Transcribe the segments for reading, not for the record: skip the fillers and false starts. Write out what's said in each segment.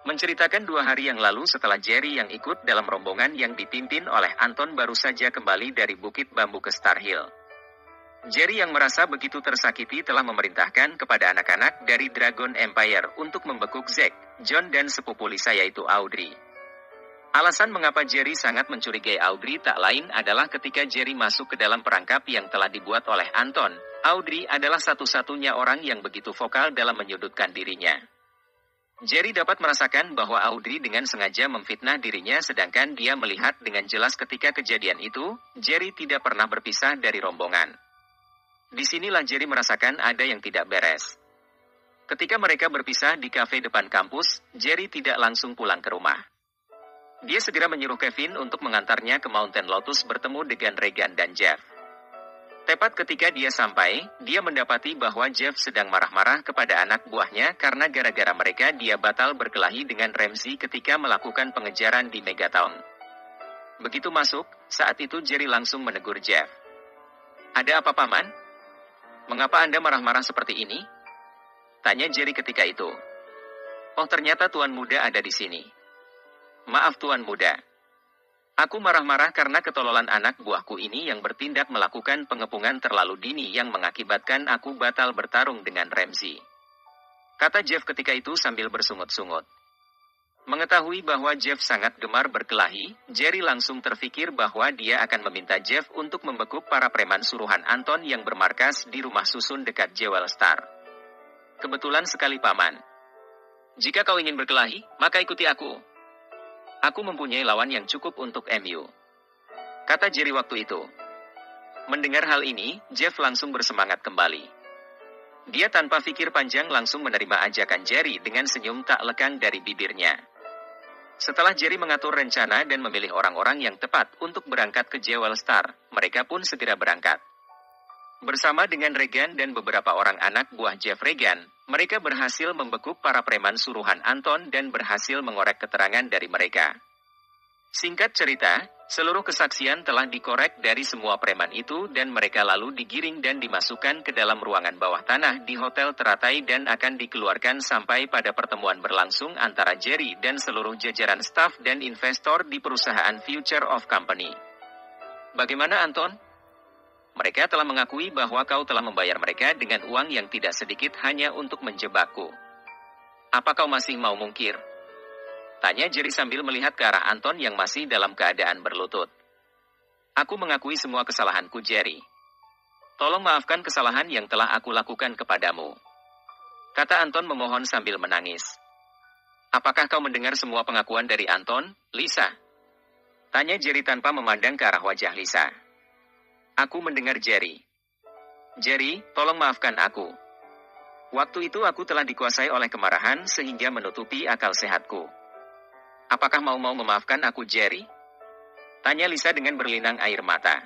Menceritakan 2 hari yang lalu setelah Jerry yang ikut dalam rombongan yang dipimpin oleh Anton baru saja kembali dari Bukit Bambu ke Star Hill. Jerry yang merasa begitu tersakiti telah memerintahkan kepada anak-anak dari Dragon Empire untuk membekuk Zack, John dan sepupu Lisa yaitu Audrey. Alasan mengapa Jerry sangat mencurigai Audrey tak lain adalah ketika Jerry masuk ke dalam perangkap yang telah dibuat oleh Anton, Audrey adalah satu-satunya orang yang begitu vokal dalam menyudutkan dirinya. Jerry dapat merasakan bahwa Audrey dengan sengaja memfitnah dirinya sedangkan dia melihat dengan jelas ketika kejadian itu, Jerry tidak pernah berpisah dari rombongan. Disinilah Jerry merasakan ada yang tidak beres. Ketika mereka berpisah di kafe depan kampus, Jerry tidak langsung pulang ke rumah. Dia segera menyuruh Kevin untuk mengantarnya ke Mountain Lotus bertemu dengan Regan dan Jeff. Tepat ketika dia sampai, dia mendapati bahwa Jeff sedang marah-marah kepada anak buahnya karena gara-gara mereka dia batal berkelahi dengan Ramsey ketika melakukan pengejaran di Megatown. Begitu masuk, saat itu Jerry langsung menegur Jeff. "Ada apa, Paman? Mengapa Anda marah-marah seperti ini?" tanya Jerry ketika itu. "Oh, ternyata Tuan Muda ada di sini." "Maaf Tuan Muda. Aku marah-marah karena ketololan anak buahku ini yang bertindak melakukan pengepungan terlalu dini yang mengakibatkan aku batal bertarung dengan Ramsey," kata Jeff ketika itu sambil bersungut-sungut. Mengetahui bahwa Jeff sangat gemar berkelahi, Jerry langsung terfikir bahwa dia akan meminta Jeff untuk membekuk para preman suruhan Anton yang bermarkas di rumah susun dekat Jewel Star. "Kebetulan sekali Paman. Jika kau ingin berkelahi, maka ikuti aku. Aku mempunyai lawan yang cukup untuk MU," kata Jerry waktu itu. Mendengar hal ini, Jeff langsung bersemangat kembali. Dia tanpa pikir panjang langsung menerima ajakan Jerry dengan senyum tak lekang dari bibirnya. Setelah Jerry mengatur rencana dan memilih orang-orang yang tepat untuk berangkat ke Jewel Star, mereka pun segera berangkat. Bersama dengan Regan dan beberapa orang anak buah Jeff Regan, mereka berhasil membekuk para preman suruhan Anton dan berhasil mengorek keterangan dari mereka. Singkat cerita, seluruh kesaksian telah dikorek dari semua preman itu dan mereka lalu digiring dan dimasukkan ke dalam ruangan bawah tanah di Hotel Teratai dan akan dikeluarkan sampai pada pertemuan berlangsung antara Jerry dan seluruh jajaran staf dan investor di perusahaan Future of Company. "Bagaimana Anton? Mereka telah mengakui bahwa kau telah membayar mereka dengan uang yang tidak sedikit hanya untuk menjebakku. Apa kau masih mau mungkir?" tanya Jerry sambil melihat ke arah Anton yang masih dalam keadaan berlutut. "Aku mengakui semua kesalahanku Jerry. Tolong maafkan kesalahan yang telah aku lakukan kepadamu," kata Anton memohon sambil menangis. "Apakah kau mendengar semua pengakuan dari Anton, Lisa?" tanya Jerry tanpa memandang ke arah wajah Lisa. "Aku mendengar Jerry. Jerry, tolong maafkan aku. Waktu itu aku telah dikuasai oleh kemarahan sehingga menutupi akal sehatku. Apakah mau memaafkan aku Jerry?" tanya Lisa dengan berlinang air mata.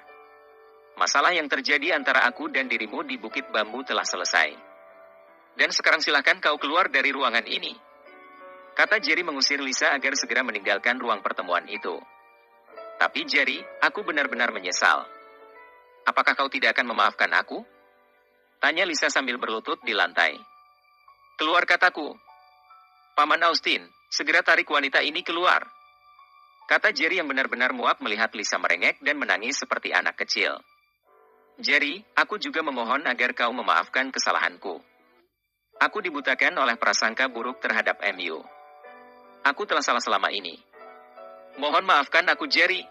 "Masalah yang terjadi antara aku dan dirimu di Bukit Bambu telah selesai. Dan sekarang silakan kau keluar dari ruangan ini," kata Jerry mengusir Lisa agar segera meninggalkan ruang pertemuan itu. "Tapi Jerry, aku benar-benar menyesal. Apakah kau tidak akan memaafkan aku?" tanya Lisa sambil berlutut di lantai. "Keluar kataku. Paman Austin, segera tarik wanita ini keluar," kata Jerry yang benar-benar muak melihat Lisa merengek dan menangis seperti anak kecil. "Jerry, aku juga memohon agar kau memaafkan kesalahanku. Aku dibutakan oleh prasangka buruk terhadap MU. Aku telah salah selama ini. Mohon maafkan aku Jerry,"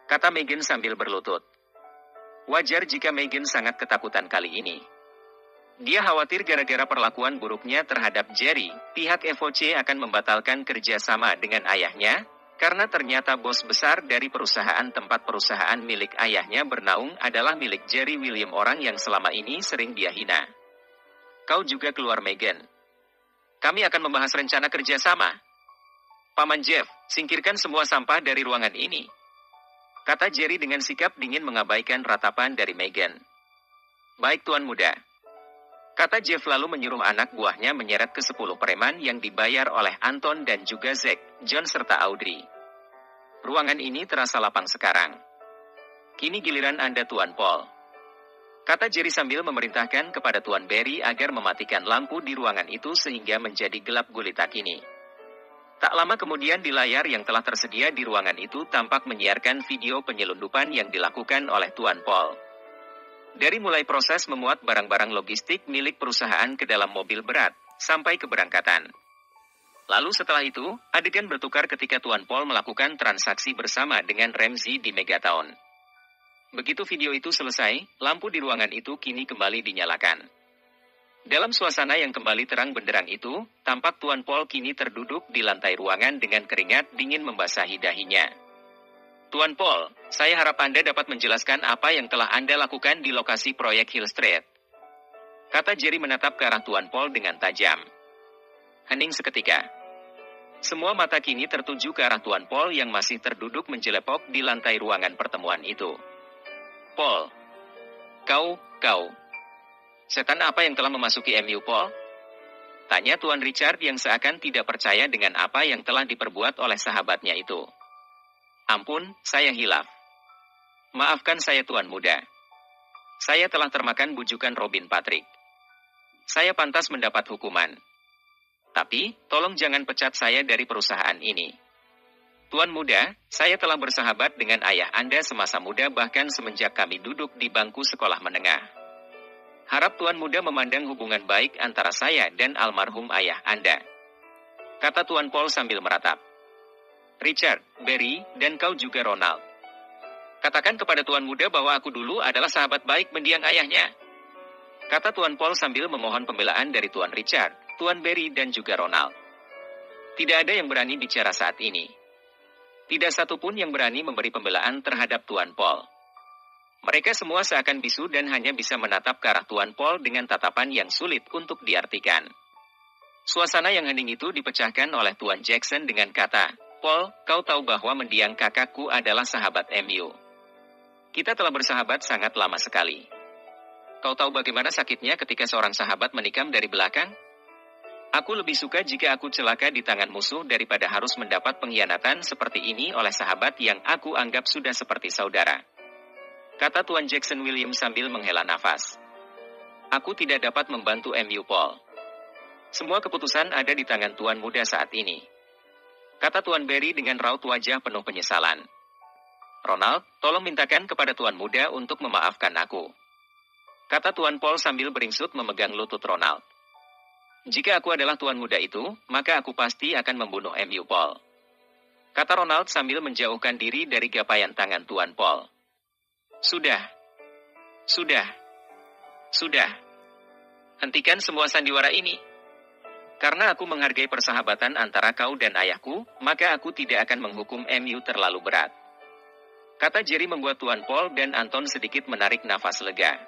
kata Megan sambil berlutut. Wajar jika Megan sangat ketakutan kali ini. Dia khawatir gara-gara perlakuan buruknya terhadap Jerry, pihak FOC akan membatalkan kerjasama dengan ayahnya, karena ternyata bos besar dari perusahaan tempat perusahaan milik ayahnya bernaung adalah milik Jerry William, orang yang selama ini sering dia hina. "Kau juga keluar Megan. Kami akan membahas rencana kerjasama. Paman Jeff, singkirkan semua sampah dari ruangan ini," kata Jerry dengan sikap dingin mengabaikan ratapan dari Megan. "Baik Tuan Muda," kata Jeff lalu menyuruh anak buahnya menyeret ke 10 preman yang dibayar oleh Anton dan juga Zack, John serta Audrey. "Ruangan ini terasa lapang sekarang. Kini giliran Anda Tuan Paul," kata Jerry sambil memerintahkan kepada Tuan Barry agar mematikan lampu di ruangan itu sehingga menjadi gelap gulita kini. Tak lama kemudian di layar yang telah tersedia di ruangan itu tampak menyiarkan video penyelundupan yang dilakukan oleh Tuan Paul. Dari mulai proses memuat barang-barang logistik milik perusahaan ke dalam mobil berat, sampai keberangkatan. Lalu setelah itu, adegan bertukar ketika Tuan Paul melakukan transaksi bersama dengan Ramsey di Megatown. Begitu video itu selesai, lampu di ruangan itu kini kembali dinyalakan. Dalam suasana yang kembali terang benderang itu, tampak Tuan Paul kini terduduk di lantai ruangan dengan keringat dingin membasahi dahinya. Tuan Paul, saya harap Anda dapat menjelaskan apa yang telah Anda lakukan di lokasi proyek Hill Street. Kata Jerry menatap ke arah Tuan Paul dengan tajam. Hening seketika. Semua mata kini tertuju ke arah Tuan Paul yang masih terduduk menjelepok di lantai ruangan pertemuan itu. Paul. Kau. Setan apa yang telah memasuki MU, Paul? Tanya Tuan Richard yang seakan tidak percaya dengan apa yang telah diperbuat oleh sahabatnya itu. Ampun, saya hilaf. Maafkan saya Tuan Muda. Saya telah termakan bujukan Robin Patrick. Saya pantas mendapat hukuman. Tapi, tolong jangan pecat saya dari perusahaan ini. Tuan Muda, saya telah bersahabat dengan ayah Anda semasa muda bahkan semenjak kami duduk di bangku sekolah menengah. Harap Tuan Muda memandang hubungan baik antara saya dan almarhum ayah Anda. Kata Tuan Paul sambil meratap. Richard, Barry, dan kau juga Ronald. Katakan kepada Tuan Muda bahwa aku dulu adalah sahabat baik mendiang ayahnya. Kata Tuan Paul sambil memohon pembelaan dari Tuan Richard, Tuan Barry dan juga Ronald. Tidak ada yang berani bicara saat ini. Tidak satupun yang berani memberi pembelaan terhadap Tuan Paul. Mereka semua seakan bisu dan hanya bisa menatap ke arah Tuan Paul dengan tatapan yang sulit untuk diartikan. Suasana yang hening itu dipecahkan oleh Tuan Jackson dengan kata, Paul, kau tahu bahwa mendiang kakakku adalah sahabat MU. Kita telah bersahabat sangat lama sekali. Kau tahu bagaimana sakitnya ketika seorang sahabat menikam dari belakang? Aku lebih suka jika aku celaka di tangan musuh daripada harus mendapat pengkhianatan seperti ini oleh sahabat yang aku anggap sudah seperti saudara. Kata Tuan Jackson William sambil menghela nafas. Aku tidak dapat membantu MU, Paul. Semua keputusan ada di tangan Tuan Muda saat ini. Kata Tuan Barry dengan raut wajah penuh penyesalan. Ronald, tolong mintakan kepada Tuan Muda untuk memaafkan aku. Kata Tuan Paul sambil beringsut memegang lutut Ronald. Jika aku adalah Tuan Muda itu, maka aku pasti akan membunuh MU, Paul. Kata Ronald sambil menjauhkan diri dari gapaian tangan Tuan Paul. Sudah. Hentikan semua sandiwara ini. Karena aku menghargai persahabatan antara kau dan ayahku, maka aku tidak akan menghukum MU terlalu berat. Kata Jerry membuat Tuan Paul dan Anton sedikit menarik nafas lega.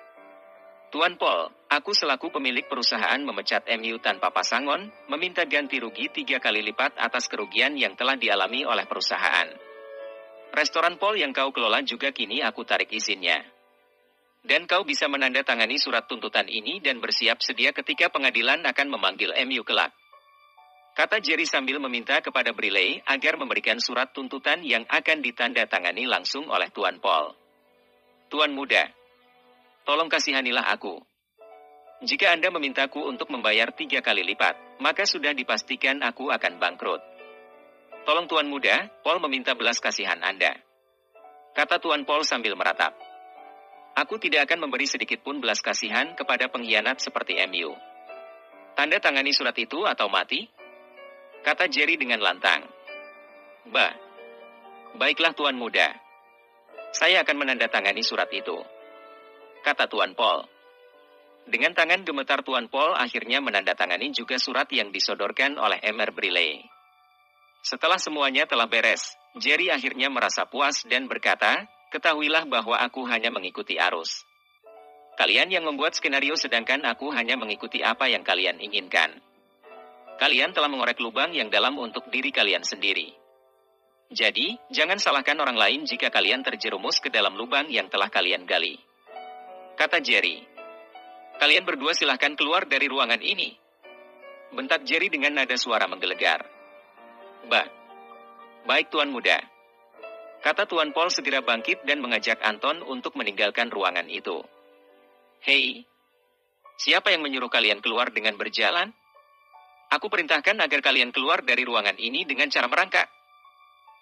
Tuan Paul, aku selaku pemilik perusahaan memecat MU tanpa pasangon, meminta ganti rugi 3 kali lipat atas kerugian yang telah dialami oleh perusahaan. Restoran Paul yang kau kelola juga kini aku tarik izinnya. Dan kau bisa menandatangani surat tuntutan ini dan bersiap sedia ketika pengadilan akan memanggil MU kelak. Kata Jerry sambil meminta kepada Briley agar memberikan surat tuntutan yang akan ditandatangani langsung oleh Tuan Paul. Tuan Muda, tolong kasihanilah aku. Jika Anda memintaku untuk membayar 3 kali lipat, maka sudah dipastikan aku akan bangkrut. Tolong Tuan Muda, Paul meminta belas kasihan Anda. Kata Tuan Paul sambil meratap. Aku tidak akan memberi sedikit pun belas kasihan kepada pengkhianat seperti MU. Tanda tangani surat itu atau mati? Kata Jerry dengan lantang. Baiklah Tuan Muda. Saya akan menandatangani surat itu. Kata Tuan Paul. Dengan tangan gemetar Tuan Paul akhirnya menandatangani juga surat yang disodorkan oleh Emer Briley. Setelah semuanya telah beres, Jerry akhirnya merasa puas dan berkata, ketahuilah bahwa aku hanya mengikuti arus. Kalian yang membuat skenario sedangkan aku hanya mengikuti apa yang kalian inginkan. Kalian telah mengorek lubang yang dalam untuk diri kalian sendiri. Jadi, jangan salahkan orang lain jika kalian terjerumus ke dalam lubang yang telah kalian gali. Kata Jerry. Kalian berdua silahkan keluar dari ruangan ini. Bentak Jerry dengan nada suara menggelegar. Baik Tuan Muda. Kata Tuan Paul segera bangkit dan mengajak Anton untuk meninggalkan ruangan itu. Hei, siapa yang menyuruh kalian keluar dengan berjalan? Aku perintahkan agar kalian keluar dari ruangan ini dengan cara merangkak.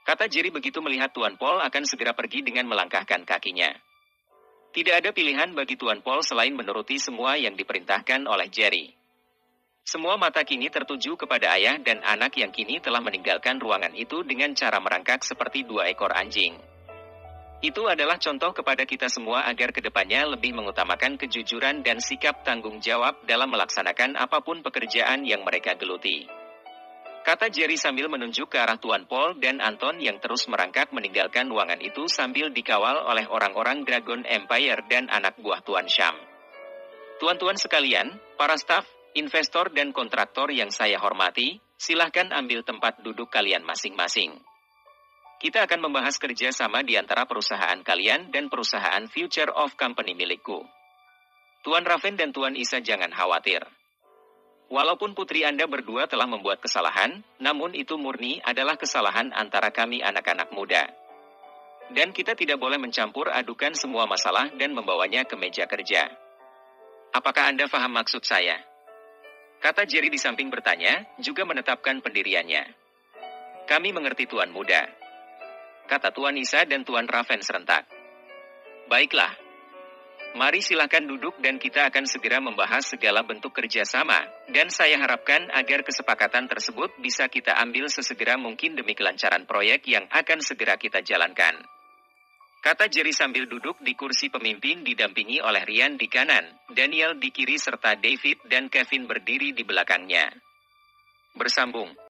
Kata Jerry begitu melihat Tuan Paul akan segera pergi dengan melangkahkan kakinya. Tidak ada pilihan bagi Tuan Paul selain menuruti semua yang diperintahkan oleh Jerry. Semua mata kini tertuju kepada ayah dan anak yang kini telah meninggalkan ruangan itu dengan cara merangkak seperti dua ekor anjing. Itu adalah contoh kepada kita semua agar kedepannya lebih mengutamakan kejujuran dan sikap tanggung jawab dalam melaksanakan apapun pekerjaan yang mereka geluti. Kata Jerry sambil menunjuk ke arah Tuan Paul dan Anton yang terus merangkak meninggalkan ruangan itu sambil dikawal oleh orang-orang Dragon Empire dan anak buah Tuan Sham. Tuan-tuan sekalian, para staf, investor dan kontraktor yang saya hormati, silahkan ambil tempat duduk kalian masing-masing. Kita akan membahas kerjasama di antara perusahaan kalian dan perusahaan Future of Company milikku. Tuan Raven dan Tuan Isa jangan khawatir. Walaupun putri Anda berdua telah membuat kesalahan, namun itu murni adalah kesalahan antara kami anak-anak muda. Dan kita tidak boleh mencampur adukan semua masalah dan membawanya ke meja kerja. Apakah Anda paham maksud saya? Kata Jerry di samping bertanya, juga menetapkan pendiriannya. Kami mengerti Tuan Muda. Kata Tuan Isa dan Tuan Raven serentak. Baiklah. Mari silakan duduk dan kita akan segera membahas segala bentuk kerjasama, dan saya harapkan agar kesepakatan tersebut bisa kita ambil sesegera mungkin demi kelancaran proyek yang akan segera kita jalankan. Kata Jerry sambil duduk di kursi pemimpin didampingi oleh Ryan di kanan, Daniel di kiri serta David dan Kevin berdiri di belakangnya. Bersambung.